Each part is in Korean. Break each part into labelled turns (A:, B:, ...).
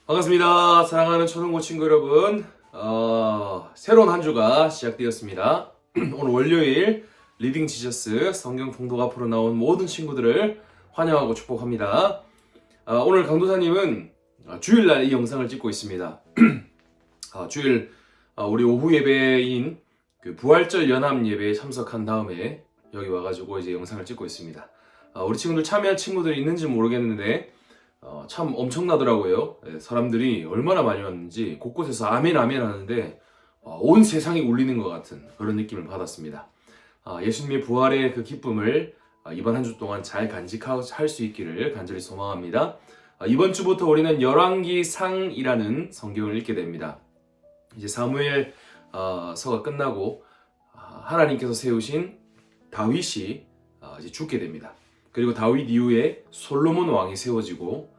A: 반갑습니다. 사랑하는 초등부 친구 여러분. 새로운 한 주가 시작되었습니다. 오늘 월요일 리딩 지저스 성경 통독 앞으로 나온 모든 친구들을 환영하고 축복합니다. 오늘 강도사님은 주일날 이 영상을 찍고 있습니다. 주일 우리 오후 예배인 그 부활절 연합 예배에 참석한 다음에 여기 와가지고 이제 영상을 찍고 있습니다. 우리 친구들 참여한 친구들이 있는지 모르겠는데 참 엄청나더라고요. 사람들이 얼마나 많이 왔는지 곳곳에서 아멘 아멘 하는데 온 세상이 울리는 것 같은 그런 느낌을 받았습니다. 예수님의 부활의 그 기쁨을 이번 한 주 동안 잘 간직할 수 있기를 간절히 소망합니다. 이번 주부터 우리는 열왕기상이라는 성경을 읽게 됩니다. 이제 사무엘 서가 끝나고 하나님께서 세우신 다윗이 이제 죽게 됩니다. 그리고 다윗 이후에 솔로몬 왕이 세워지고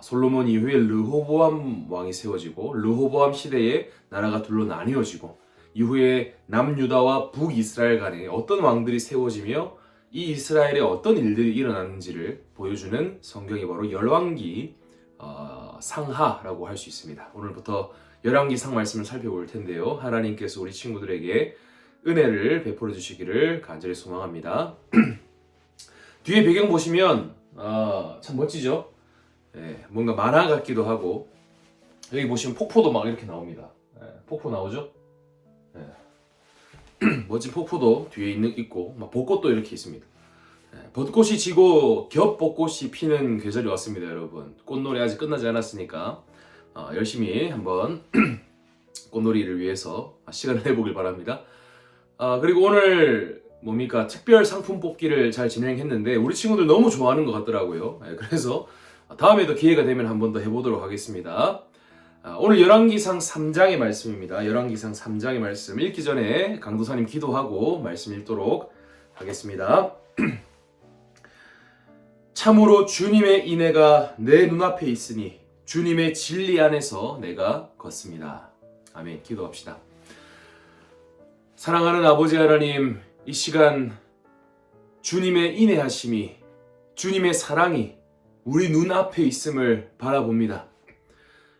A: 솔로몬 이후에 르호보암 왕이 세워지고 르호보암 시대에 나라가 둘로 나뉘어지고 이후에 남유다와 북이스라엘 간에 어떤 왕들이 세워지며 이 이스라엘에 어떤 일들이 일어났는지를 보여주는 성경이 바로 열왕기 상하라고 할 수 있습니다. 오늘부터 열왕기상 말씀을 살펴볼 텐데요. 하나님께서 우리 친구들에게 은혜를 베풀어 주시기를 간절히 소망합니다. 뒤에 배경 보시면 참 멋지죠? 뭔가 만화 같기도 하고 여기 보시면 폭포도 막 이렇게 나옵니다. 폭포 나오죠? 멋진 폭포도 뒤에 있고 막 벚꽃도 이렇게 있습니다. 벚꽃이 지고 겹벚꽃이 피는 계절이 왔습니다. 여러분 꽃놀이 아직 끝나지 않았으니까 열심히 한번 꽃놀이를 위해서 시간을 내보길 바랍니다. 그리고 오늘 뭡니까 특별 상품 뽑기를 잘 진행했는데 우리 친구들 너무 좋아하는 것 같더라고요. 그래서 다음에도 기회가 되면 한 번 더 해보도록 하겠습니다. 오늘 열왕기상 3장의 말씀입니다. 열왕기상 3장의 말씀 읽기 전에 강도사님 기도하고 말씀 읽도록 하겠습니다. 참으로 주님의 인애가 내 눈앞에 있으니 주님의 진리 안에서 내가 걷습니다. 아멘. 기도합시다. 사랑하는 아버지 하나님, 이 시간 주님의 인애하심이 주님의 사랑이 우리 눈앞에 있음을 바라봅니다.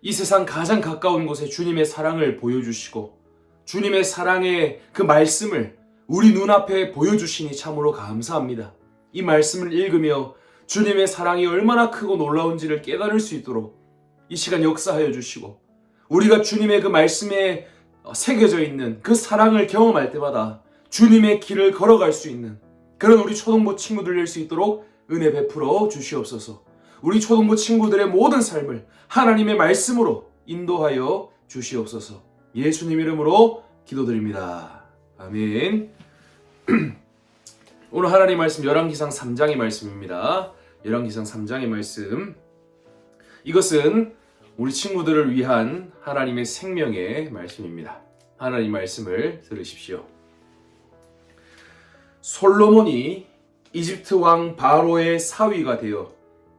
A: 이 세상 가장 가까운 곳에 주님의 사랑을 보여주시고 주님의 사랑의 그 말씀을 우리 눈앞에 보여주시니 참으로 감사합니다. 이 말씀을 읽으며 주님의 사랑이 얼마나 크고 놀라운지를 깨달을 수 있도록 이 시간 역사하여 주시고 우리가 주님의 그 말씀에 새겨져 있는 그 사랑을 경험할 때마다 주님의 길을 걸어갈 수 있는 그런 우리 초등부 친구들 될 수 있도록 은혜 베풀어 주시옵소서. 우리 초등부 친구들의 모든 삶을 하나님의 말씀으로 인도하여 주시옵소서. 예수님 이름으로 기도드립니다. 아멘. 오늘 하나님 말씀 열왕기상 3장의 말씀입니다. 열왕기상 3장의 말씀. 이것은 우리 친구들을 위한 하나님의 생명의 말씀입니다. 하나님 말씀을 들으십시오. 솔로몬이 이집트 왕 바로의 사위가 되어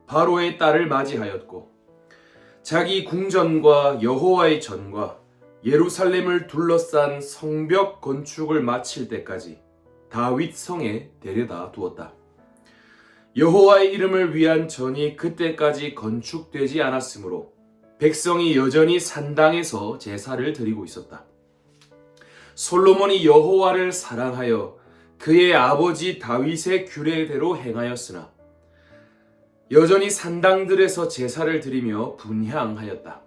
A: 바로의 딸을 맞이하였고 자기 궁전과 여호와의 전과 예루살렘을 둘러싼 성벽 건축을 마칠 때까지 다윗 성에 데려다 두었다. 여호와의 이름을 위한 전이 그때까지 건축되지 않았으므로 백성이 여전히 산당에서 제사를 드리고 있었다. 솔로몬이 여호와를 사랑하여 그의 아버지 다윗의 규례대로 행하였으나 여전히 산당들에서 제사를 드리며 분향하였다.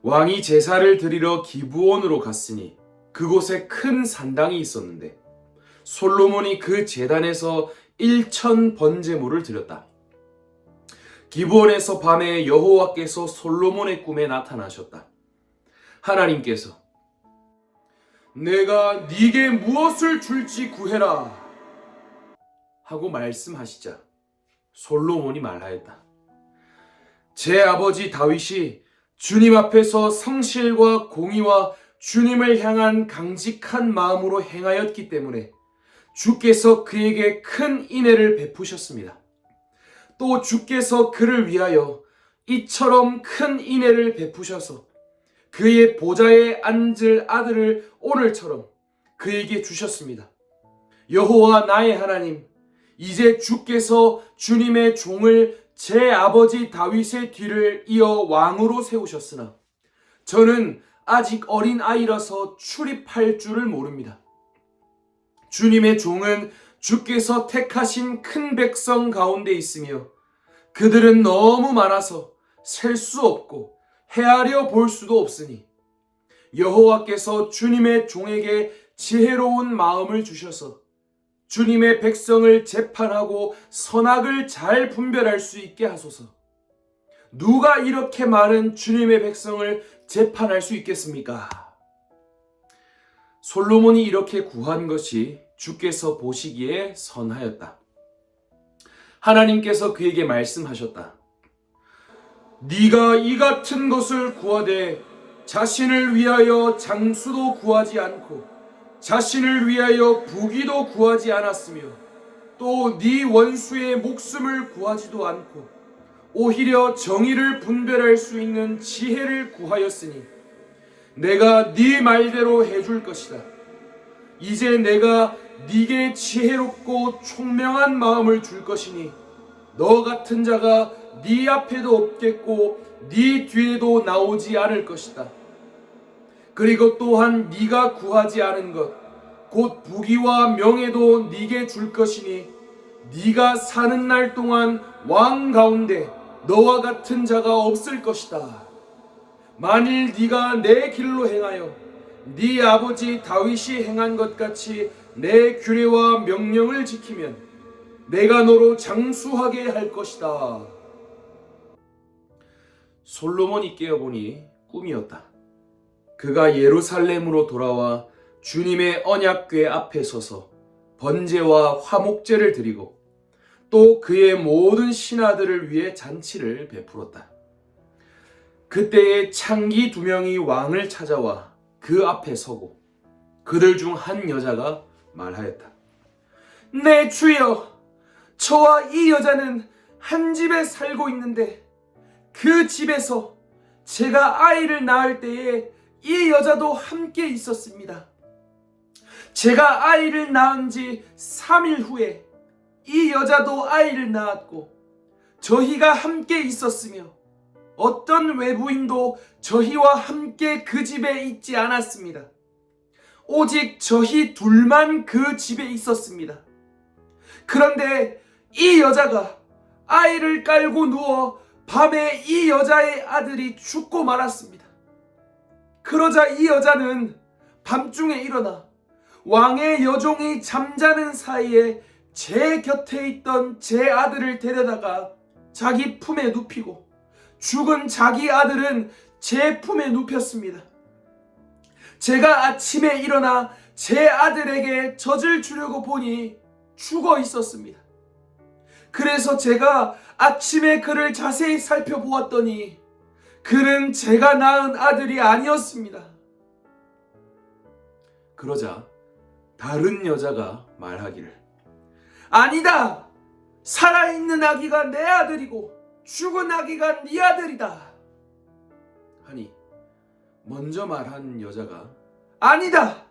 A: 왕이 제사를 드리러 기브온으로 갔으니 그곳에 큰 산당이 있었는데 솔로몬이 그 제단에서 1,000 번제물을 드렸다. 기브온에서 밤에 여호와께서 솔로몬의 꿈에 나타나셨다. 하나님께서 내가 네게 무엇을 줄지 구해라 하고 말씀하시자 솔로몬이 말하였다. 제 아버지 다윗이 주님 앞에서 성실과 공의와 주님을 향한 강직한 마음으로 행하였기 때문에 주께서 그에게 큰 인애를 베푸셨습니다. 또 주께서 그를 위하여 이처럼 큰 인애를 베푸셔서 그의 보좌에 앉을 아들을 오늘처럼 그에게 주셨습니다. 여호와 나의 하나님, 이제 주께서 주님의 종을 제 아버지 다윗의 뒤를 이어 왕으로 세우셨으나 저는 아직 어린 아이라서 출입할 줄을 모릅니다. 주님의 종은 주께서 택하신 큰 백성 가운데 있으며 그들은 너무 많아서 셀 수 없고 헤아려 볼 수도 없으니 여호와께서 주님의 종에게 지혜로운 마음을 주셔서 주님의 백성을 재판하고 선악을 잘 분별할 수 있게 하소서. 누가 이렇게 많은 주님의 백성을 재판할 수 있겠습니까? 솔로몬이 이렇게 구한 것이 주께서 보시기에 선하였다. 하나님께서 그에게 말씀하셨다. 네가 이 같은 것을 구하되 자신을 위하여 장수도 구하지 않고 자신을 위하여 부귀도 구하지 않았으며 또 네 원수의 목숨을 구하지도 않고 오히려 정의를 분별할 수 있는 지혜를 구하였으니 내가 네 말대로 해줄 것이다. 이제 내가 네게 지혜롭고 총명한 마음을 줄 것이니 너 같은 자가 네 앞에도 없겠고 네 뒤에도 나오지 않을 것이다. 그리고 또한 네가 구하지 않은 것 곧 부귀와 명예도 네게 줄 것이니 네가 사는 날 동안 왕 가운데 너와 같은 자가 없을 것이다. 만일 네가 내 길로 행하여 네 아버지 다윗이 행한 것 같이 내 규례와 명령을 지키면 내가 너로 장수하게 할 것이다. 솔로몬이 깨어보니 꿈이었다. 그가 예루살렘으로 돌아와 주님의 언약궤 앞에 서서 번제와 화목제를 드리고 또 그의 모든 신하들을 위해 잔치를 베풀었다. 그때에 창기 2명이 왕을 찾아와 그 앞에 서고 그들 중 한 여자가 말하였다. 내 주여, 저와 이 여자는 한 집에 살고 있는데 그 집에서 제가 아이를 낳을 때에 이 여자도 함께 있었습니다. 제가 아이를 낳은 지 3일 후에 이 여자도 아이를 낳았고 저희가 함께 있었으며 어떤 외부인도 저희와 함께 그 집에 있지 않았습니다. 오직 저희 둘만 그 집에 있었습니다. 그런데 이 여자가 아이를 깔고 누워 밤에 이 여자의 아들이 죽고 말았습니다. 그러자 이 여자는 밤중에 일어나 왕의 여종이 잠자는 사이에 제 곁에 있던 제 아들을 데려다가 자기 품에 눕히고 죽은 자기 아들은 제 품에 눕혔습니다. 제가 아침에 일어나 제 아들에게 젖을 주려고 보니 죽어 있었습니다. 그래서 제가 아침에 그를 자세히 살펴보았더니 그는 제가 낳은 아들이 아니었습니다. 그러자 다른 여자가 말하기를 아니다! 살아있는 아기가 내 아들이고 죽은 아기가 네 아들이다 하니 먼저 말한 여자가 아니다!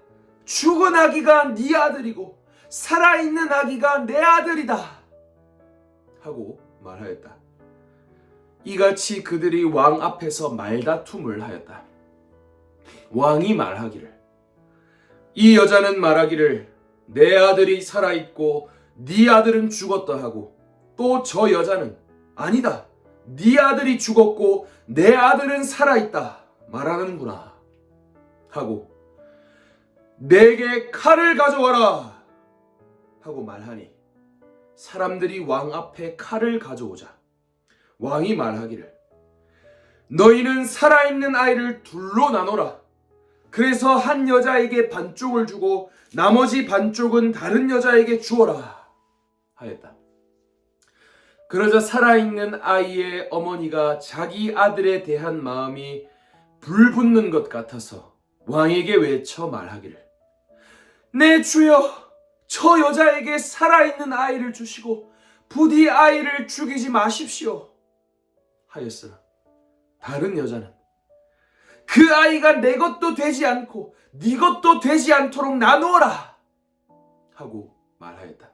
A: 죽은 아기가 네 아들이고 살아있는 아기가 내 아들이다 하고 말하였다. 이같이 그들이 왕 앞에서 말다툼을 하였다. 왕이 말하기를 이 여자는 말하기를 내 아들이 살아있고 네 아들은 죽었다 하고 또 저 여자는 아니다 네 아들이 죽었고 내 아들은 살아있다 말하는구나 하고 내게 칼을 가져와라 하고 말하니 사람들이 왕 앞에 칼을 가져오자 왕이 말하기를 너희는 살아있는 아이를 둘로 나눠라. 그래서 한 여자에게 반쪽을 주고 나머지 반쪽은 다른 여자에게 주어라 하였다. 그러자 살아있는 아이의 어머니가 자기 아들에 대한 마음이 불붙는 것 같아서 왕에게 외쳐 말하기를 내 주여, 저 여자에게 살아있는 아이를 주시고 부디 아이를 죽이지 마십시오 하였으나 다른 여자는 그 아이가 내 것도 되지 않고 네 것도 되지 않도록 나누어라 하고 말하였다.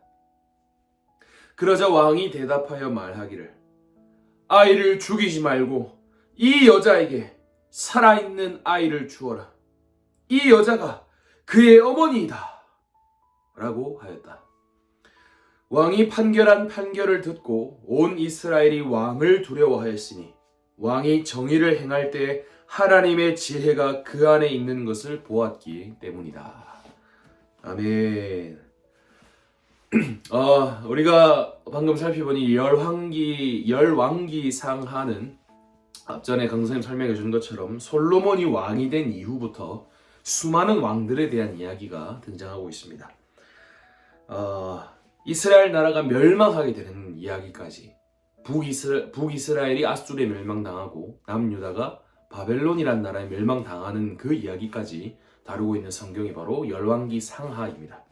A: 그러자 왕이 대답하여 말하기를 아이를 죽이지 말고 이 여자에게 살아있는 아이를 주어라. 이 여자가 그의 어머니이다. 라고 하였다. 왕이 판결한 판결을 듣고 온 이스라엘이 왕을 두려워하였으니 왕이 정의를 행할 때 하나님의 지혜가 그 안에 있는 것을 보았기 때문이다. 아멘. 우리가 방금 살펴보니 열왕기상하는 앞전에 강사님 설명해 준 것처럼 솔로몬이 왕이 된 이후부터 수많은 왕들에 대한 이야기가 등장하고 있습니다. 이스라엘 나라가 멸망하게 되는 이야기까지, 북이스라엘이 아수르에 멸망당하고 남유다가 바벨론이란 나라에 멸망당하는 그 이야기까지 다루고 있는 성경이 바로 열왕기상하입니다.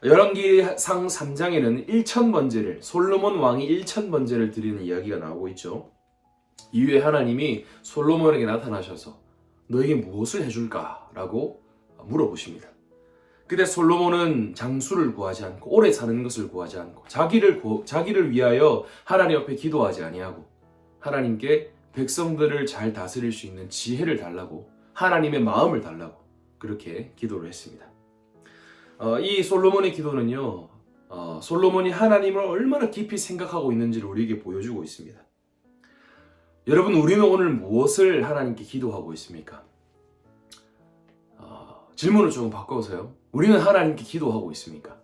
A: 열왕기상 3장에는 1000번제를, 솔로몬 왕이 1000번제를 드리는 이야기가 나오고 있죠. 이후에 하나님이 솔로몬에게 나타나셔서 너에게 무엇을 해줄까? 라고 물어보십니다. 그때 솔로몬은 장수를 구하지 않고 오래 사는 것을 구하지 않고 자기를 위하여 하나님 앞에 기도하지 아니하고 하나님께 백성들을 잘 다스릴 수 있는 지혜를 달라고, 하나님의 마음을 달라고 그렇게 기도를 했습니다. 이 솔로몬의 기도는요, 솔로몬이 하나님을 얼마나 깊이 생각하고 있는지를 우리에게 보여주고 있습니다. 여러분, 우리는 오늘 무엇을 하나님께 기도하고 있습니까? 질문을 조금 바꿔보세요. 우리는 하나님께 기도하고 있습니까?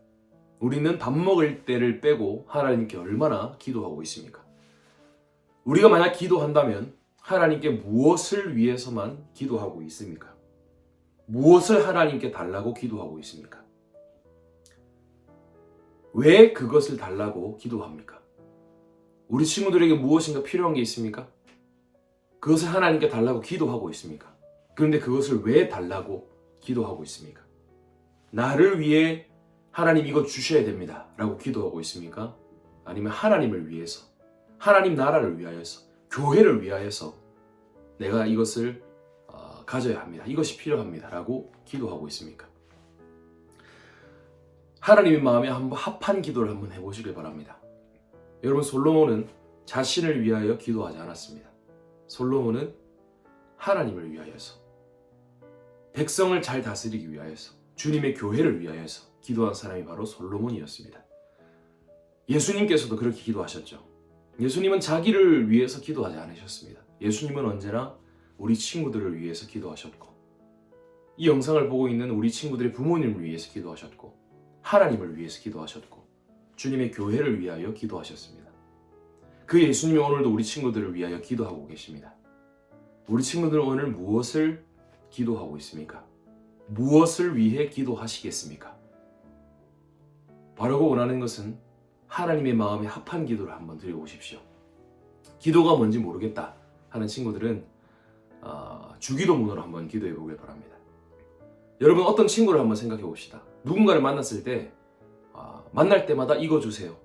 A: 우리는 밥 먹을 때를 빼고 하나님께 얼마나 기도하고 있습니까? 우리가 만약 기도한다면 하나님께 무엇을 위해서만 기도하고 있습니까? 무엇을 하나님께 달라고 기도하고 있습니까? 왜 그것을 달라고 기도합니까? 우리 친구들에게 무엇인가 필요한 게 있습니까? 그것을 하나님께 달라고 기도하고 있습니까? 그런데 그것을 왜 달라고 기도하고 있습니까? 나를 위해 하나님 이거 주셔야 됩니다 라고 기도하고 있습니까? 아니면 하나님을 위해서, 하나님 나라를 위하여서, 교회를 위하여서 내가 이것을 가져야 합니다, 이것이 필요합니다 라고 기도하고 있습니까? 하나님의 마음에 한번 합한 기도를 한번 해보시길 바랍니다. 여러분, 솔로몬은 자신을 위하여 기도하지 않았습니다. 솔로몬은 하나님을 위하여서, 백성을 잘 다스리기 위하여서, 주님의 교회를 위하여서 기도한 사람이 바로 솔로몬이었습니다. 예수님께서도 그렇게 기도하셨죠. 예수님은 자기를 위해서 기도하지 않으셨습니다. 예수님은 언제나 우리 친구들을 위해서 기도하셨고, 이 영상을 보고 있는 우리 친구들의 부모님을 위해서 기도하셨고, 하나님을 위해서 기도하셨고, 주님의 교회를 위하여 기도하셨습니다. 그 예수님이 오늘도 우리 친구들을 위하여 기도하고 계십니다. 우리 친구들은 오늘 무엇을 기도하고 있습니까? 무엇을 위해 기도하시겠습니까? 바르고 원하는 것은 하나님의 마음에 합한 기도를 한번 드려보십시오. 기도가 뭔지 모르겠다 하는 친구들은 주기도문으로 한번 기도해 보길 바랍니다. 여러분, 어떤 친구를 한번 생각해 봅시다. 누군가를 만났을 때 만날 때마다 이거 주세요,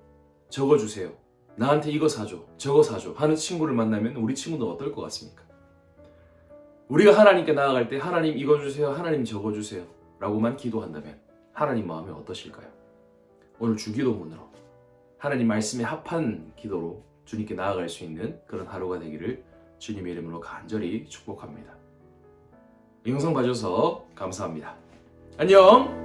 A: 저거 주세요, 나한테 이거 사줘, 저거 사줘 하는 친구를 만나면 우리 친구는 어떨 것 같습니까? 우리가 하나님께 나아갈 때 하나님 이거 주세요, 하나님 저거 주세요 라고만 기도한다면 하나님 마음이 어떠실까요? 오늘 주기도문으로 하나님 말씀에 합한 기도로 주님께 나아갈 수 있는 그런 하루가 되기를 주님의 이름으로 간절히 축복합니다. 이 영상 봐주셔서 감사합니다. 안녕!